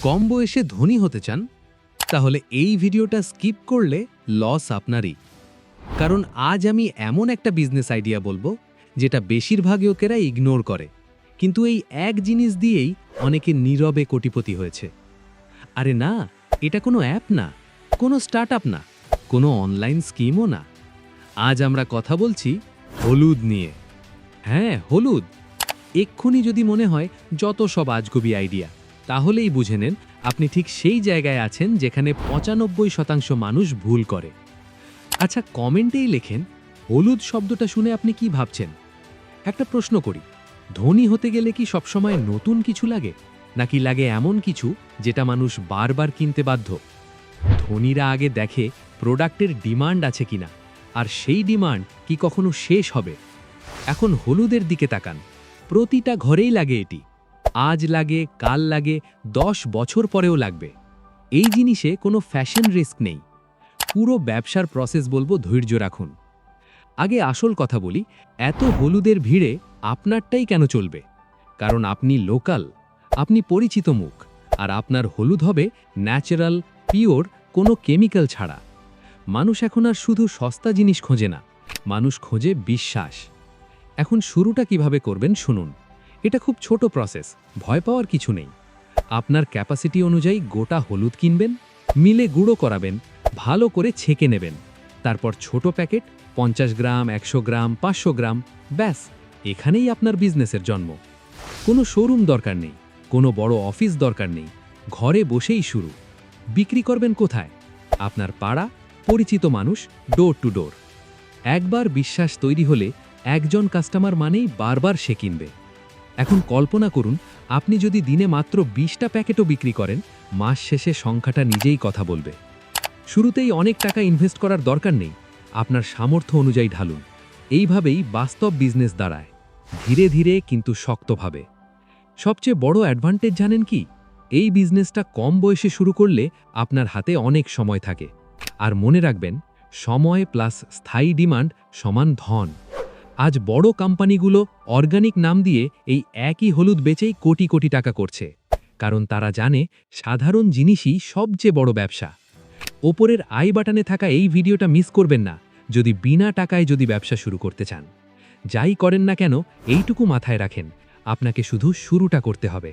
কম বয়সে ধনী হতে চান? তাহলে এই ভিডিওটা স্কিপ করলে লস আপনারই। কারণ আজ আমি এমন একটা বিজনেস আইডিয়া বলবো যেটা বেশিরভাগ লোকেরা ইগনোর করে, কিন্তু এই এক জিনিস দিয়েই অনেকে নীরবে কোটিপতি হয়েছে। আরে না, এটা কোনো অ্যাপ না, কোনো স্টার্টআপ না, কোনো অনলাইন স্কিমও না। আজ আমরা কথা বলছি হলুদ নিয়ে। হ্যাঁ, হলুদ। এক্ষুনি যদি মনে হয় যত সব আজগুবি আইডিয়া, তাহলেই বুঝে নেন আপনি ঠিক সেই জায়গায় আছেন যেখানে ৯৫% মানুষ ভুল করে। আচ্ছা, কমেন্টেই লেখেন হলুদ শব্দটা শুনে আপনি কি ভাবছেন। একটা প্রশ্ন করি, ধনী হতে গেলে কি সবসময় নতুন কিছু লাগে, নাকি লাগে এমন কিছু যেটা মানুষ বারবার কিনতে বাধ্য? ধনীরা আগে দেখে প্রোডাক্টের ডিমান্ড আছে কিনা, আর সেই ডিমান্ড কি কখনো শেষ হবে। এখন হলুদের দিকে তাকান, প্রতিটা ঘরেই লাগে এটি। আজ লাগে, কাল লাগে, 10 বছর পরেও লাগবে। এই জিনিসে কোনো ফ্যাশন রিস্ক নেই। পুরো ব্যবসার প্রসেস বলবো ধৈর্য রাখুন। আগে আসল কথা বলি, এত হলুদের ভিড়ে আপনারটাই কেন চলবে? কারণ আপনি লোকাল, আপনি পরিচিত মুখ, আর আপনার হলুদ হবে ন্যাচারাল, পিওর, কোনো কেমিক্যাল ছাড়া। মানুষ এখন আর শুধু সস্তা জিনিস খোঁজে না, মানুষ খোঁজে বিশ্বাস। এখন শুরুটা কিভাবে করবেন শুনুন। এটা খুব ছোট প্রসেস, ভয় পাওয়ার কিছু নেই। আপনার ক্যাপাসিটি অনুযায়ী গোটা হলুদ কিনবেন, মিলে গুঁড়ো করাবেন, ভালো করে ছেঁকে নেবেন। তারপর ছোট প্যাকেট 50 গ্রাম, 100 গ্রাম, 500 গ্রাম, ব্যাস এখানেই আপনার বিজনেসের জন্ম। কোনো শোরুম দরকার নেই, কোনো বড় অফিস দরকার নেই, ঘরে বসেই শুরু। বিক্রি করবেন কোথায়? আপনার পাড়া, পরিচিত মানুষ, ডোর টু ডোর। একবার বিশ্বাস তৈরি হলে একজন কাস্টমার মানেই বারবার সে কিনবে। এখন কল্পনা করুন, আপনি যদি দিনে মাত্র 20টা প্যাকেটও বিক্রি করেন, মাস শেষে সংখ্যাটা নিজেই কথা বলবে। শুরুতেই অনেক টাকা ইনভেস্ট করার দরকার নেই, আপনার সামর্থ্য অনুযায়ী ঢালুন। এইভাবেই বাস্তব বিজনেস দাঁড়ায়, ধীরে ধীরে কিন্তু শক্তভাবে। সবচেয়ে বড় অ্যাডভান্টেজ জানেন কি? এই বিজনেসটা কম বয়সে শুরু করলে আপনার হাতে অনেক সময় থাকে। আর মনে রাখবেন, সময় প্লাস স্থায়ী ডিমান্ড সমান ধন। আজ বড় কোম্পানিগুলো অর্গানিক নাম দিয়ে এই একই হলুদ বেচেই কোটি কোটি টাকা করছে, কারণ তারা জানে সাধারণ জিনিসই সবচেয়ে বড় ব্যবসা। ওপরের আই বাটনে থাকা এই ভিডিওটা মিস করবেন না যদি বিনা টাকায় ব্যবসা শুরু করতে চান। যাই করেন না কেন, এইটুকু মাথায় রাখেন, আপনাকে শুধু শুরুটা করতে হবে।